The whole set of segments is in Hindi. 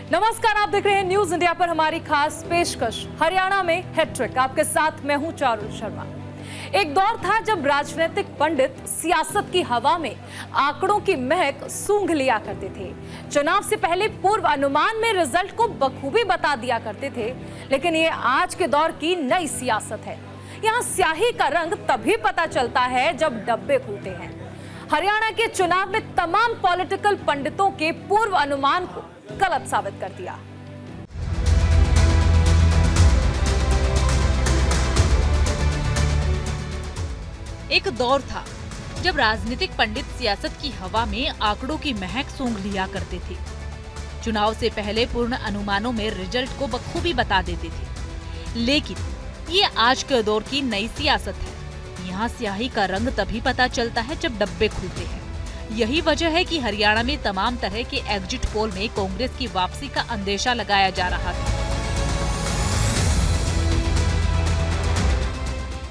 नमस्कार, आप देख रहे हैं न्यूज इंडिया पर हमारी खास पेशकश हरियाणा में हैट्रिक। आपके साथ मैं हूं चारुल शर्मा। एक दौर था जब राजनीतिक पंडित सियासत की हवा में आंकड़ों की महक सूंघ लिया करते थे। चुनाव से पहले पूर्व अनुमान में रिजल्ट को बखूबी बता दिया करते थे। लेकिन ये आज के दौर की नई सियासत है। यहाँ स्याही का रंग तभी पता चलता है जब डब्बे खुलते हैं। हरियाणा के चुनाव में तमाम पॉलिटिकल पंडितों के पूर्व अनुमान को गलत साबित कर दिया। एक दौर था जब राजनीतिक पंडित सियासत की हवा में आंकड़ों की महक सूंघ लिया करते थे। चुनाव से पहले पूर्ण अनुमानों में रिजल्ट को बखूबी बता देते थे। लेकिन ये आज के दौर की नई सियासत है। यहाँ स्याही का रंग तभी पता चलता है जब डब्बे खुलते हैं। यही वजह है कि हरियाणा में तमाम तरह के एग्जिट पोल में कांग्रेस की वापसी का अंदेशा लगाया जा रहा था।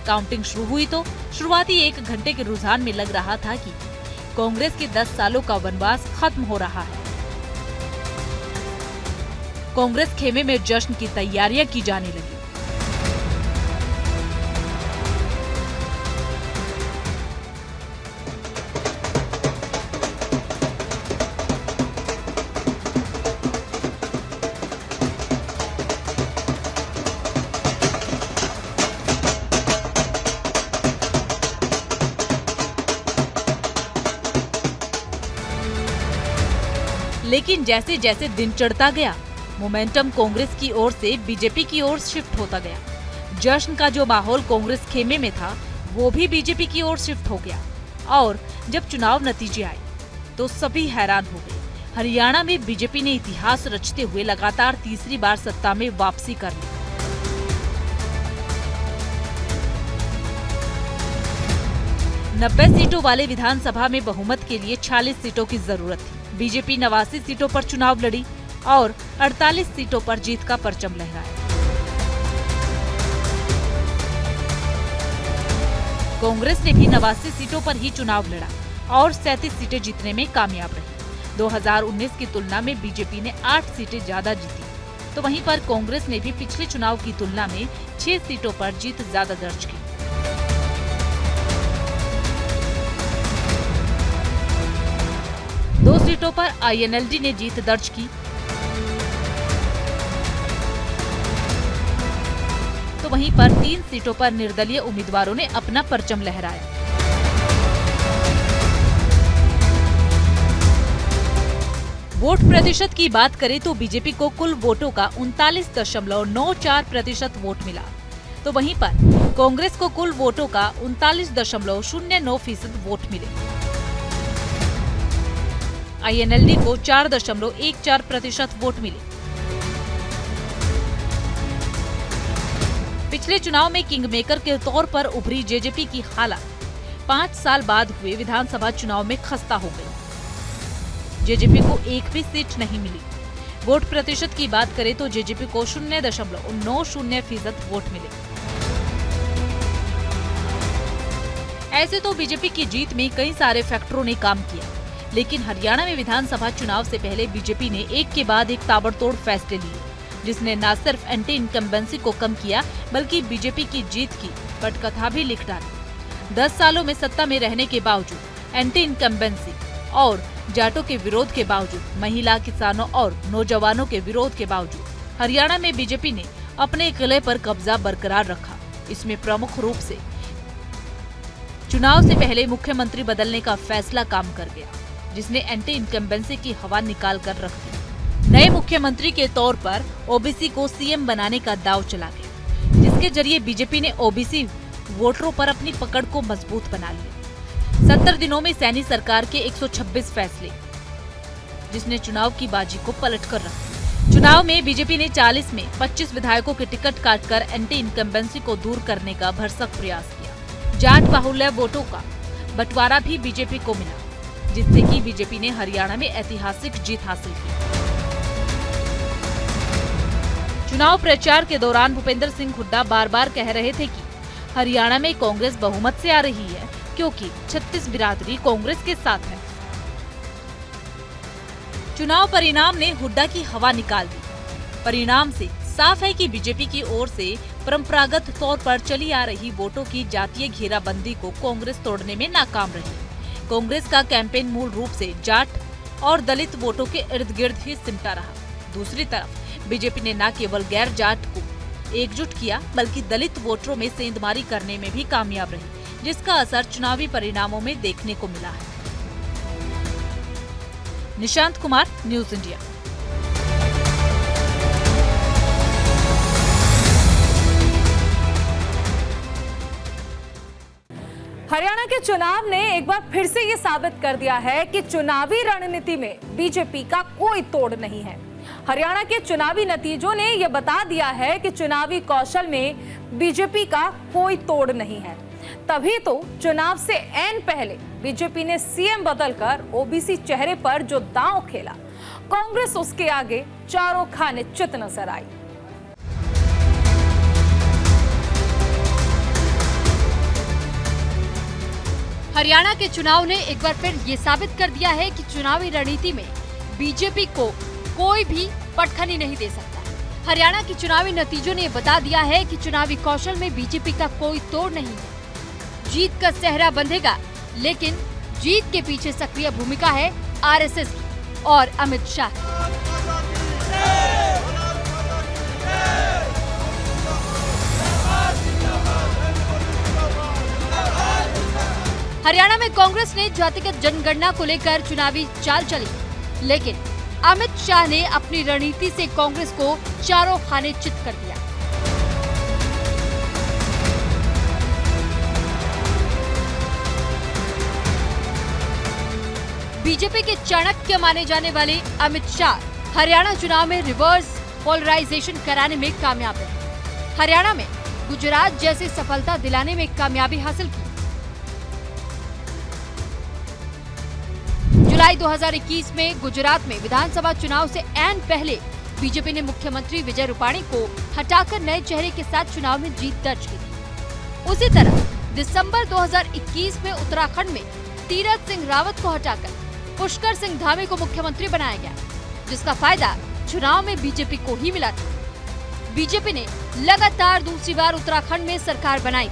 काउंटिंग शुरू हुई तो शुरुआती 1 घंटे के रुझान में लग रहा था कि कांग्रेस के 10 सालों का वनवास खत्म हो रहा है। कांग्रेस खेमे में जश्न की तैयारियां की जाने लगी। लेकिन जैसे जैसे दिन चढ़ता गया, मोमेंटम कांग्रेस की ओर से बीजेपी की ओर शिफ्ट होता गया। जश्न का जो माहौल कांग्रेस खेमे में था, वो भी बीजेपी की ओर शिफ्ट हो गया। और जब चुनाव नतीजे आए तो सभी हैरान हो गए। हरियाणा में बीजेपी ने इतिहास रचते हुए लगातार तीसरी बार सत्ता में वापसी कर ली। नब्बे सीटों वाले विधानसभा में बहुमत के लिए 46 सीटों की जरूरत थी। बीजेपी 89 सीटों पर चुनाव लड़ी और 48 सीटों पर जीत का परचम लहराया। कांग्रेस ने भी 89 सीटों पर ही चुनाव लड़ा और 37 सीटें जीतने में कामयाब रही। 2019 की तुलना में बीजेपी ने 8 सीटें ज्यादा जीती, तो वहीं पर कांग्रेस ने भी पिछले चुनाव की तुलना में 6 सीटों पर जीत ज्यादा दर्ज की। दो सीटों पर आईएनएलडी ने जीत दर्ज की, तो वहीं पर 3 सीटों पर निर्दलीय उम्मीदवारों ने अपना परचम लहराया। वोट प्रतिशत की बात करें तो बीजेपी को कुल वोटों का 39.94% वोट मिला, तो वहीं पर कांग्रेस को कुल वोटों का 39.09% वोट मिले। आईएनएलडी को 4.14% वोट मिले। पिछले चुनाव में किंग मेकर के तौर पर उभरी जेजेपी की हालत 5 साल बाद हुए विधानसभा चुनाव में खस्ता हो गई। जेजेपी को एक भी सीट नहीं मिली। वोट प्रतिशत की बात करें तो जेजेपी को 0.90% वोट मिले। ऐसे तो बीजेपी की जीत में कई सारे फैक्टरों ने काम किया, लेकिन हरियाणा में विधानसभा चुनाव से पहले बीजेपी ने एक के बाद एक ताबड़तोड़ फैसले लिए, जिसने न सिर्फ एंटी इनकम्बेंसी को कम किया बल्कि बीजेपी की जीत की पटकथा भी लिख डाली। 10 सालों में सत्ता में रहने के बावजूद एंटी इनकम्बेंसी और जाटों के विरोध के बावजूद, महिला, किसानों और नौजवानों के विरोध के बावजूद हरियाणा में बीजेपी ने अपने किले पर कब्जा बरकरार रखा। इसमें प्रमुख रूप से चुनाव से पहले मुख्यमंत्री बदलने का फैसला काम कर गया, जिसने एंटी इनकम्बेंसी की हवा निकाल कर रख दी। नए मुख्यमंत्री के तौर पर ओबीसी को सीएम बनाने का दांव चला गया, जिसके जरिए बीजेपी ने ओबीसी वोटरों पर अपनी पकड़ को मजबूत बना लिया। 70 दिनों में सैनी सरकार के 126 फैसले, जिसने चुनाव की बाजी को पलट कर रखा। चुनाव में बीजेपी ने 40 में 25 विधायकों के टिकट काटकर एंटी इनकम्बेंसी को दूर करने का भरसक प्रयास किया। जाट बाहुल्य वोटों का बंटवारा भी बीजेपी को मिला, जिससे कि बीजेपी ने हरियाणा में ऐतिहासिक जीत हासिल की। चुनाव प्रचार के दौरान भूपेंद्र सिंह हुड्डा बार बार कह रहे थे कि हरियाणा में कांग्रेस बहुमत से आ रही है, क्योंकि 36 बिरादरी कांग्रेस के साथ है। चुनाव परिणाम ने हुड्डा की हवा निकाल दी। परिणाम से साफ है कि बीजेपी की ओर से परंपरागत तौर पर चली आ रही वोटों की जातीय घेराबंदी को कांग्रेस तोड़ने में नाकाम रही। कांग्रेस का कैंपेन मूल रूप से जाट और दलित वोटों के इर्द गिर्द ही सिमटा रहा। दूसरी तरफ बीजेपी ने न केवल गैर जाट को एकजुट किया बल्कि दलित वोटरों में सेंधमारी करने में भी कामयाब रही, जिसका असर चुनावी परिणामों में देखने को मिला है। Nishant Kumar, news India. हरियाणा के चुनाव ने एक बार फिर से ये साबित कर दिया है कि चुनावी रणनीति में बीजेपी का कोई तोड़ नहीं है। हरियाणा के चुनावी नतीजों ने यह बता दिया है कि चुनावी कौशल में बीजेपी का कोई तोड़ नहीं है। तभी तो चुनाव से ऐन पहले बीजेपी ने सीएम बदलकर ओबीसी चेहरे पर जो दांव खेला, कांग्रेस उसके आगे चारों खाने चित नजर आई। हरियाणा के चुनाव ने एक बार फिर ये साबित कर दिया है कि चुनावी रणनीति में बीजेपी को कोई भी पटखनी नहीं दे सकता। हरियाणा के चुनावी नतीजों ने बता दिया है कि चुनावी कौशल में बीजेपी का कोई तोड़ नहीं है। जीत का सेहरा बंधेगा, लेकिन जीत के पीछे सक्रिय भूमिका है आरएसएस की और अमित शाह की। हरियाणा में कांग्रेस ने जातिगत जनगणना को लेकर चुनावी चाल चली, लेकिन अमित शाह ने अपनी रणनीति से कांग्रेस को चारों खाने चित कर दिया। बीजेपी के चाणक्य माने जाने वाले अमित शाह हरियाणा चुनाव में रिवर्स पोलराइजेशन कराने में कामयाब रहे। हरियाणा में गुजरात जैसी सफलता दिलाने में कामयाबी हासिल की। जुलाई 2021 में गुजरात में विधानसभा चुनाव से ऐन पहले बीजेपी ने मुख्यमंत्री विजय रूपाणी को हटाकर नए चेहरे के साथ चुनाव में जीत दर्ज की थी। उसी तरह दिसंबर 2021 में उत्तराखंड में तीरथ सिंह रावत को हटाकर पुष्कर सिंह धामी को मुख्यमंत्री बनाया गया, जिसका फायदा चुनाव में बीजेपी को ही मिला था। बीजेपी ने लगातार दूसरी बार उत्तराखंड में सरकार बनाई।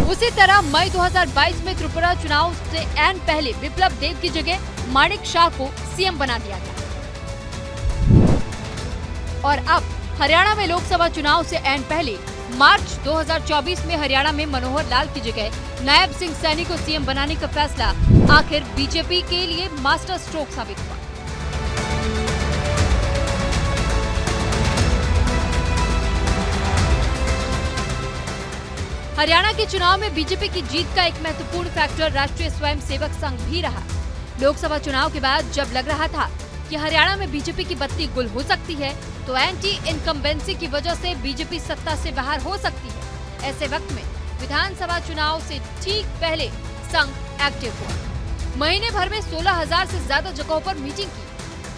उसी तरह मई 2022 में त्रिपुरा चुनाव से ऐन पहले विप्लव देव की जगह माणिक शाह को सीएम बना दिया गया। और अब हरियाणा में लोकसभा चुनाव से ऐन पहले मार्च 2024 में हरियाणा में मनोहर लाल की जगह नायब सिंह सैनी को सीएम बनाने का फैसला आखिर बीजेपी के लिए मास्टर स्ट्रोक साबित हुआ। हरियाणा के चुनाव में बीजेपी की जीत का एक महत्वपूर्ण फैक्टर राष्ट्रीय स्वयंसेवक संघ भी रहा। लोकसभा चुनाव के बाद जब लग रहा था कि हरियाणा में बीजेपी की बत्ती गुल हो सकती है, तो एंटी इनकम्बेंसी की वजह से बीजेपी सत्ता से बाहर हो सकती है। ऐसे वक्त में विधानसभा चुनाव से ठीक पहले संघ एक्टिव हुआ। महीने भर में 16,000 से ज्यादा जगहों पर मीटिंग की।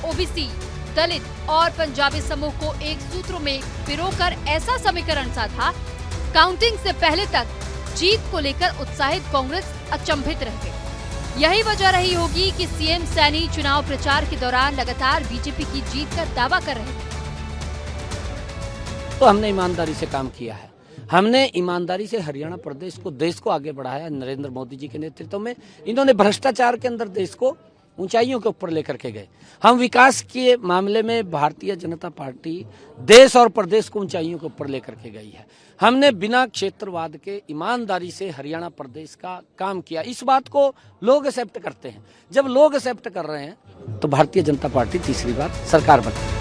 ओबीसी, दलित और पंजाबी समूह को एक सूत्र में पिरोकर ऐसा समीकरण साधा, काउंटिंग से पहले तक जीत को लेकर उत्साहित कांग्रेस अचंभित रह गई। यही वजह रही होगी कि सीएम सैनी चुनाव प्रचार के दौरान लगातार बीजेपी की जीत का दावा कर रहे थे। तो हमने ईमानदारी से काम किया है। हमने ईमानदारी से हरियाणा प्रदेश को, देश को आगे बढ़ाया। नरेंद्र मोदी जी के नेतृत्व में इन्होंने भ्रष्टाचार के अंदर देश को ऊंचाइयों के ऊपर लेकर के गए। हम विकास के मामले में भारतीय जनता पार्टी देश और प्रदेश को ऊंचाइयों के ऊपर लेकर के गई है। हमने बिना क्षेत्रवाद के ईमानदारी से हरियाणा प्रदेश का काम किया। इस बात को लोग एक्सेप्ट करते हैं। जब लोग एक्सेप्ट कर रहे हैं तो भारतीय जनता पार्टी तीसरी बार सरकार बनती है।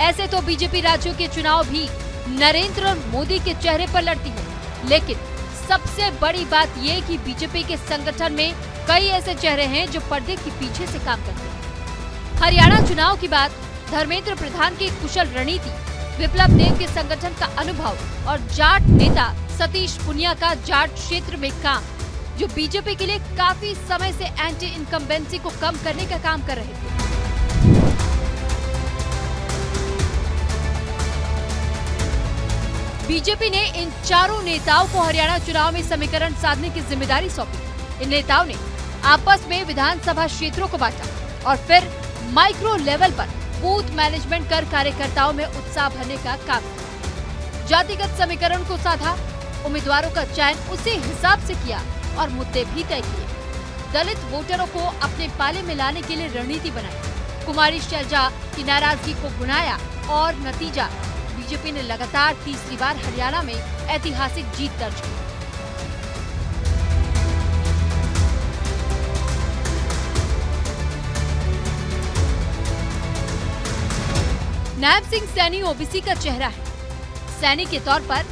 ऐसे तो बीजेपी राज्यों के चुनाव भी नरेंद्र मोदी के चेहरे पर लड़ती है, लेकिन सबसे बड़ी बात ये कि बीजेपी के संगठन में कई ऐसे चेहरे हैं जो पर्दे के पीछे से काम करते हैं। हरियाणा चुनाव के बाद धर्मेंद्र प्रधान की कुशल रणनीति, विप्लव देव के संगठन का अनुभव और जाट नेता सतीश पुनिया का जाट क्षेत्र में काम, जो बीजेपी के लिए काफी समय से एंटी इनकम्बेंसी को कम करने का काम कर रहे थे। बीजेपी ने इन चारों नेताओं को हरियाणा चुनाव में समीकरण साधने की जिम्मेदारी सौंपी। इन नेताओं ने आपस में विधानसभा क्षेत्रों को बांटा और फिर माइक्रो लेवल पर बूथ मैनेजमेंट कर कार्यकर्ताओं में उत्साह भरने का काम किया। जातिगत समीकरण को साधा, उम्मीदवारों का चयन उसी हिसाब से किया और मुद्दे भी तय किए। दलित वोटरों को अपने पाले में लाने के लिए रणनीति बनाई। कुमारी शैलजा की नाराजगी को भुनाया और नतीजा, बीजेपी ने लगातार तीसरी बार हरियाणा में ऐतिहासिक जीत दर्ज की। नायब सिंह सैनी ओबीसी का चेहरा है। सैनी के तौर पर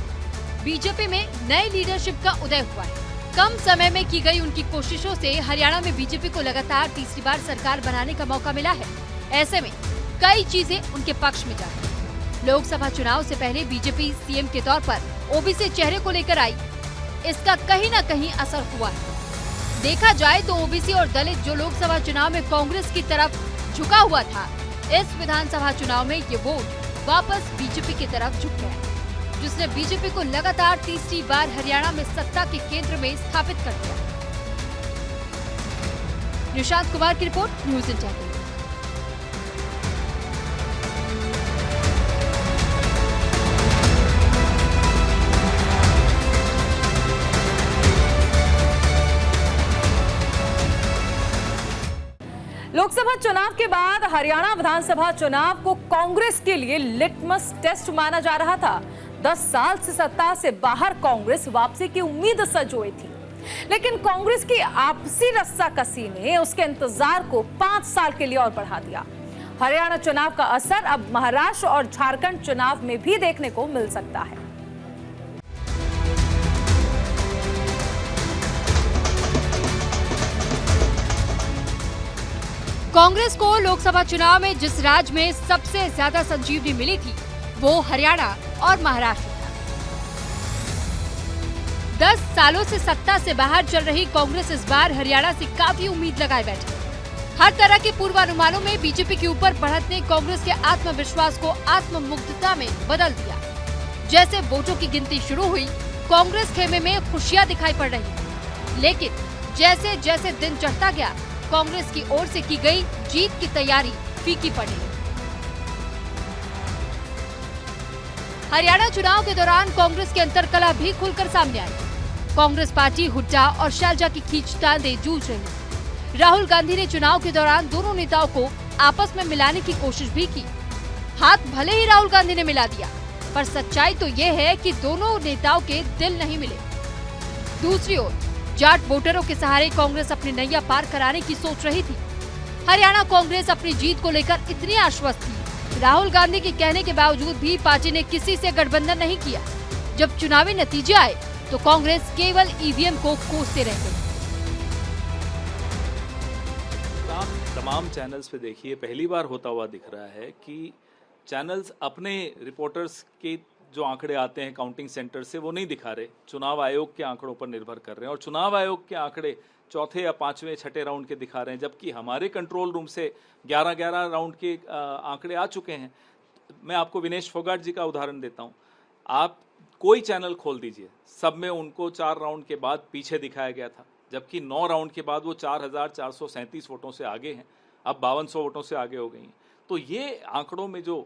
बीजेपी में नई लीडरशिप का उदय हुआ है। कम समय में की गई उनकी कोशिशों से हरियाणा में बीजेपी को लगातार तीसरी बार सरकार बनाने का मौका मिला है। ऐसे में कई चीजें उनके पक्ष में जा रही हैं। लोकसभा चुनाव से पहले बीजेपी सीएम के तौर पर ओबीसी चेहरे को लेकर आई, इसका कहीं न कहीं असर हुआ है। देखा जाए तो ओबीसी और दलित जो लोकसभा चुनाव में कांग्रेस की तरफ झुका हुआ था, इस विधानसभा चुनाव में ये वोट वापस बीजेपी की तरफ झुक गया, जिसने बीजेपी को लगातार तीसरी बार हरियाणा में सत्ता के केंद्र में स्थापित कर दिया। निशांत कुमार की रिपोर्ट, न्यूज़ इंडिया। लोकसभा चुनाव के बाद हरियाणा विधानसभा चुनाव को कांग्रेस के लिए लिटमस टेस्ट माना जा रहा था। 10 साल से सत्ता से बाहर कांग्रेस वापसी की उम्मीद संजोई थी, लेकिन कांग्रेस की आपसी रस्साकसी ने उसके इंतजार को 5 साल के लिए और बढ़ा दिया। हरियाणा चुनाव का असर अब महाराष्ट्र और झारखंड चुनाव में भी देखने को मिल सकता है। कांग्रेस को लोकसभा चुनाव में जिस राज्य में सबसे ज्यादा संजीवनी मिली थी, वो हरियाणा और महाराष्ट्र था। 10 सालों से सत्ता से बाहर चल रही कांग्रेस इस बार हरियाणा से काफी उम्मीद लगाए बैठी। हर तरह के पूर्वानुमानों में बीजेपी के ऊपर बढ़त ने कांग्रेस के आत्मविश्वास को आत्ममुग्धता में बदल दिया। जैसे वोटों की गिनती शुरू हुई, कांग्रेस खेमे में खुशियां दिखाई पड़ रही, लेकिन जैसे जैसे दिन चढ़ता गया, कांग्रेस की ओर से की गई जीत की तैयारी फीकी पड़ी। हरियाणा चुनाव के दौरान कांग्रेस की अंतर्कलह भी खुलकर सामने आई। कांग्रेस पार्टी हुड्डा और शैलजा की खींचतान जूझ रही। राहुल गांधी ने चुनाव के दौरान दोनों नेताओं को आपस में मिलाने की कोशिश भी की। हाथ भले ही राहुल गांधी ने मिला दिया, पर सच्चाई तो ये है कि दोनों नेताओं के दिल नहीं मिले। दूसरी ओर जाट वोटरों के सहारे कांग्रेस अपनी नैया पार कराने की सोच रही थी। हरियाणा कांग्रेस अपनी जीत को लेकर इतनी आश्वस्त थी, राहुल गांधी के कहने के बावजूद भी पार्टी ने किसी से गठबंधन नहीं किया। जब चुनावी नतीजे आए तो कांग्रेस केवल ईवीएम को कोसते रह गई। तमाम चैनल्स पे देखिए, पहली बार होता हुआ दिख रहा है कि चैनल्स अपने रिपोर्टर्स के जो आंकड़े आते हैं काउंटिंग सेंटर से वो नहीं दिखा रहे, चुनाव आयोग के आंकड़ों पर निर्भर कर रहे हैं। और चुनाव आयोग के आंकड़े चौथे या पांचवें छठे राउंड के दिखा रहे हैं, जबकि हमारे कंट्रोल रूम से 11-11 राउंड के आंकड़े आ चुके हैं। मैं आपको विनेश फोगाट जी का उदाहरण देता हूं। आप कोई चैनल खोल दीजिए, सब में उनको 4 राउंड के बाद पीछे दिखाया गया था, जबकि 9 राउंड के बाद वो 4437 वोटों से आगे हैं, अब 5200 वोटों से आगे हो गई हैं। तो ये आंकड़ों में जो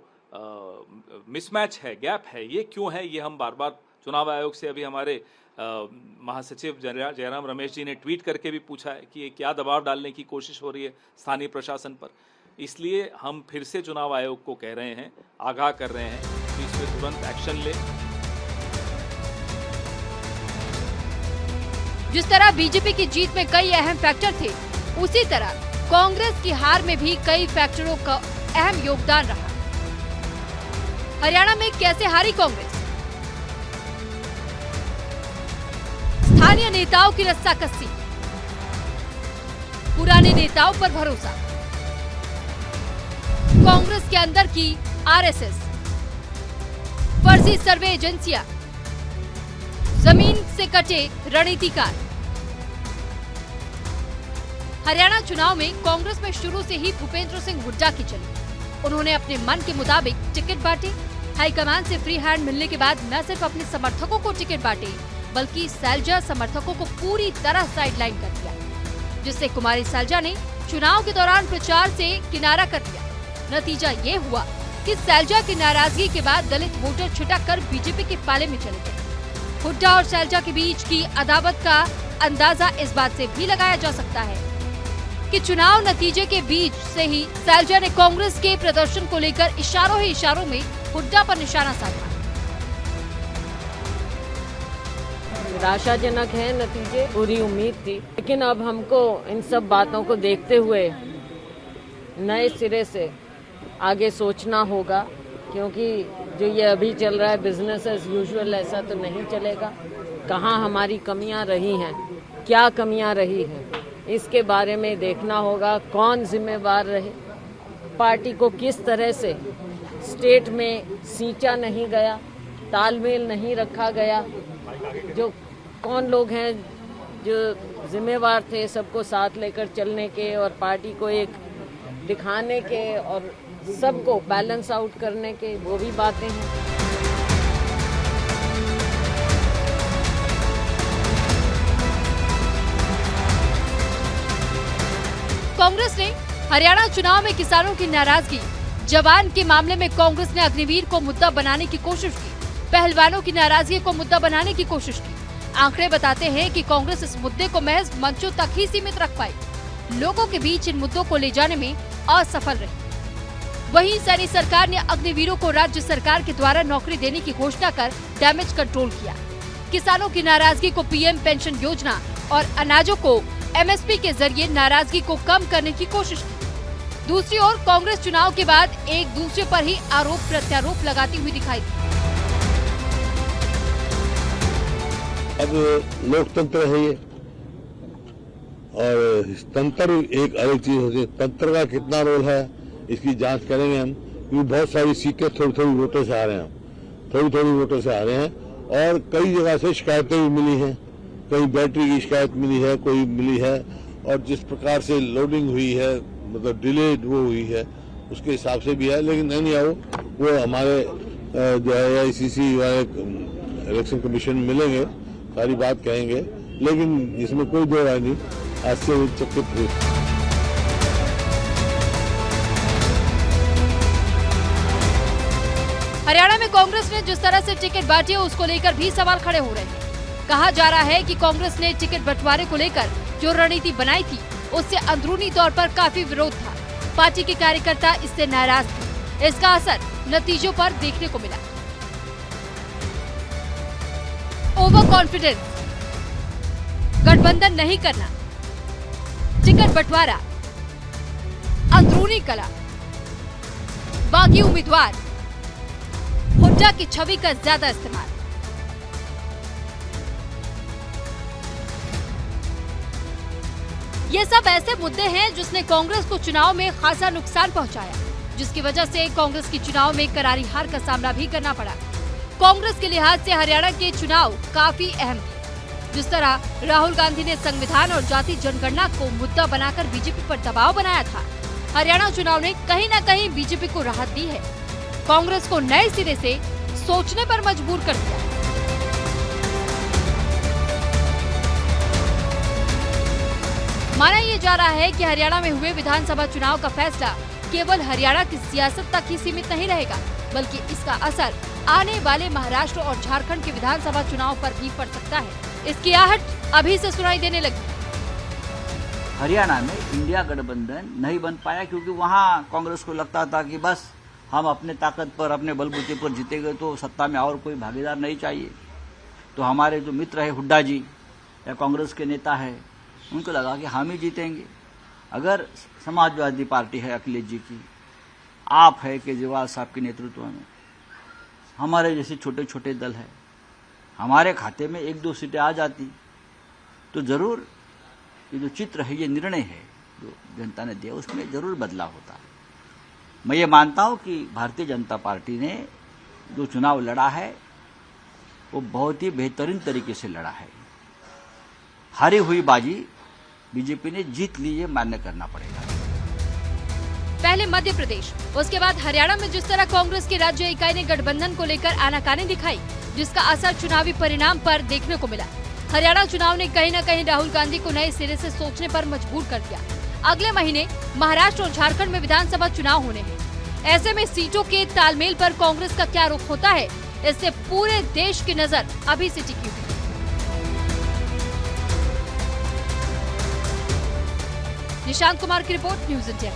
मिसमैच है, गैप है, ये क्यों है, ये हम बार बार चुनाव आयोग से, अभी हमारे महासचिव जयराम रमेश जी ने ट्वीट करके भी पूछा है कि ये क्या दबाव डालने की कोशिश हो रही है स्थानीय प्रशासन पर। इसलिए हम फिर से चुनाव आयोग को कह रहे हैं, आगाह कर रहे हैं कि इसमें तुरंत एक्शन ले। जिस तरह बीजेपी की जीत में कई अहम फैक्टर थे, उसी तरह कांग्रेस की हार में भी कई फैक्टरों का अहम योगदान रहा। हरियाणा में कैसे हारी कांग्रेस? स्थानीय नेताओं की रस्साकसी, पुराने नेताओं पर भरोसा, कांग्रेस के अंदर की आरएसएस, फर्जी सर्वे एजेंसियां, जमीन से कटे रणनीतिकार। हरियाणा चुनाव में कांग्रेस में शुरू से ही भूपेंद्र सिंह हुड्डा की चली। उन्होंने अपने मन के मुताबिक टिकट बांटे। हाईकमान से फ्री हैंड मिलने के बाद न सिर्फ अपने समर्थकों को टिकट बांटे, बल्कि सैलजा समर्थकों को पूरी तरह साइडलाइन कर दिया, जिससे कुमारी सैलजा ने चुनाव के दौरान प्रचार से किनारा कर दिया। नतीजा ये हुआ कि सैलजा की नाराजगी के बाद दलित वोटर छिटक कर बीजेपी के पाले में चले गए। हुड्डा और सैलजा के बीच की अदावत का अंदाजा इस बात से भी लगाया जा सकता है कि चुनाव नतीजे के बीच से ही सैलजा ने कांग्रेस के प्रदर्शन को लेकर इशारों ही इशारों में हुड्डा पर निशाना साधा। निराशाजनक है नतीजे, पूरी उम्मीद थी, लेकिन अब हमको इन सब बातों को देखते हुए नए सिरे से आगे सोचना होगा, क्योंकि जो ये अभी चल रहा है बिजनेस एज यूजुअल ऐसा तो नहीं चलेगा। कहाँ हमारी कमियां रही हैं, क्या कमियां रही हैं, इसके बारे में देखना होगा। कौन जिम्मेवार रहे, पार्टी को किस तरह से स्टेट में सींचा नहीं गया, तालमेल नहीं रखा गया, जो कौन लोग हैं जो जिम्मेवार थे सबको साथ लेकर चलने के और पार्टी को एक दिखाने के और सबको बैलेंस आउट करने के, वो भी बातें हैं। कांग्रेस ने हरियाणा चुनाव में किसानों की नाराजगी, जवान के मामले में कांग्रेस ने अग्निवीर को मुद्दा बनाने की कोशिश की, पहलवानों की नाराजगी को मुद्दा बनाने की कोशिश की। आंकड़े बताते हैं कि कांग्रेस इस मुद्दे को महज मंचों तक ही सीमित रख पाई, लोगों के बीच इन मुद्दों को ले जाने में असफल रही। वहीं सैनी सरकार ने अग्निवीरों को राज्य सरकार के द्वारा नौकरी देने की घोषणा कर डैमेज कंट्रोल किया। किसानों की नाराजगी को पीएम पेंशन योजना और अनाजों को एमएसपी के जरिए नाराजगी को कम करने की कोशिश की। दूसरी ओर कांग्रेस चुनाव के बाद एक दूसरे पर ही आरोप प्रत्यारोप लगाती हुई दिखाई दी। अब लोकतंत्र है ये, और तंत्र एक अलग चीज होती है। तंत्र का कितना रोल है इसकी जांच करेंगे हम, क्योंकि बहुत सारी सीटें थोड़ी वोटों से आ रहे हैं, थोड़ी वोटों से आ रहे हैं, और कई जगह से शिकायतें भी मिली हैं। कहीं बैटरी की शिकायत मिली है, कोई मिली है, और जिस प्रकार से लोडिंग हुई है, मतलब डिलेड वो हुई है, उसके हिसाब से भी है। लेकिन नहीं आओ, वो हमारे जो है आईसीसी वाले इलेक्शन कमीशन में मिलेंगे, सारी बात कहेंगे, लेकिन इसमें कोई दो राय नहीं, आश्चर्यचकित हुए। हरियाणा में कांग्रेस ने जिस तरह से टिकट बांटी है उसको लेकर भी सवाल खड़े हो रहे हैं। कहा जा रहा है कि कांग्रेस ने टिकट बंटवारे को लेकर जो रणनीति बनाई थी उससे अंदरूनी तौर पर काफी विरोध था। पार्टी के कार्यकर्ता इससे नाराज थे। इसका असर नतीजों पर देखने को मिला। ओवर कॉन्फिडेंस, गठबंधन नहीं करना, टिकट बंटवारा, अंदरूनी कला, बागी उम्मीदवार, हुड्डा की छवि का ज्यादा इस्तेमाल। ये सब ऐसे मुद्दे हैं जिसने कांग्रेस को चुनाव में खासा नुकसान पहुंचाया, जिसकी वजह से कांग्रेस की चुनाव में करारी हार का सामना भी करना पड़ा। कांग्रेस के लिहाज से हरियाणा के चुनाव काफी अहम थे। जिस तरह राहुल गांधी ने संविधान और जाति जनगणना को मुद्दा बनाकर बीजेपी पर दबाव बनाया था, हरियाणा चुनाव ने कहीं न कहीं बीजेपी को राहत दी है, कांग्रेस को नए सिरे से सोचने पर मजबूर कर दिया। माना यह जा रहा है कि हरियाणा में हुए विधानसभा चुनाव का फैसला केवल हरियाणा की सियासत तक ही सीमित नहीं रहेगा, बल्कि इसका असर आने वाले महाराष्ट्र और झारखंड के विधानसभा चुनाव पर भी पड़ सकता है। इसकी आहट अभी से सुनाई देने लगी। हरियाणा में इंडिया गठबंधन नहीं बन पाया क्योंकि वहां कांग्रेस को लगता था कि बस हम अपने ताकत पर, अपने बलबूते पर जीतेंगे तो सत्ता में और कोई भागीदार नहीं चाहिए। तो हमारे जो मित्र है हुड्डा जी या कांग्रेस के नेता है, उनको लगा कि हम ही जीतेंगे। अगर समाजवादी पार्टी है अखिलेश जी की, आप है केजरीवाल साहब के नेतृत्व में, हमारे जैसे छोटे छोटे दल है, हमारे खाते में 1-2 सीटें आ जाती तो जरूर ये जो चित्र है, ये निर्णय है जो जनता ने दिया, उसमें जरूर बदलाव होता। मैं ये मानता हूं कि भारतीय जनता पार्टी ने जो चुनाव लड़ा है वो बहुत ही बेहतरीन तरीके से लड़ा है। हारी हुई बाजी बीजेपी ने जीत ली, ये मान्य करना पड़ेगा। पहले मध्य प्रदेश, उसके बाद हरियाणा में जिस तरह कांग्रेस की राज्य इकाई ने गठबंधन को लेकर आनाकानी दिखाई, जिसका असर चुनावी परिणाम पर देखने को मिला। हरियाणा चुनाव ने कहीं न कहीं राहुल गांधी को नए सिरे से सोचने पर मजबूर कर दिया। अगले महीने महाराष्ट्र और झारखंड में विधानसभा चुनाव होने हैं। ऐसे में सीटों के तालमेल पर कांग्रेस का क्या रुख होता है, इससे पूरे देश की नजर अभी से टिकी हुई है। निशांत कुमार की रिपोर्ट, न्यूज़ इंडिया।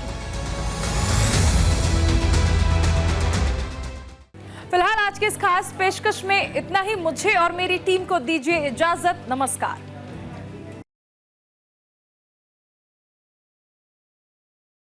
फिलहाल आज के इस खास पेशकश में इतना ही। मुझे और मेरी टीम को दीजिए इजाजत। नमस्कार।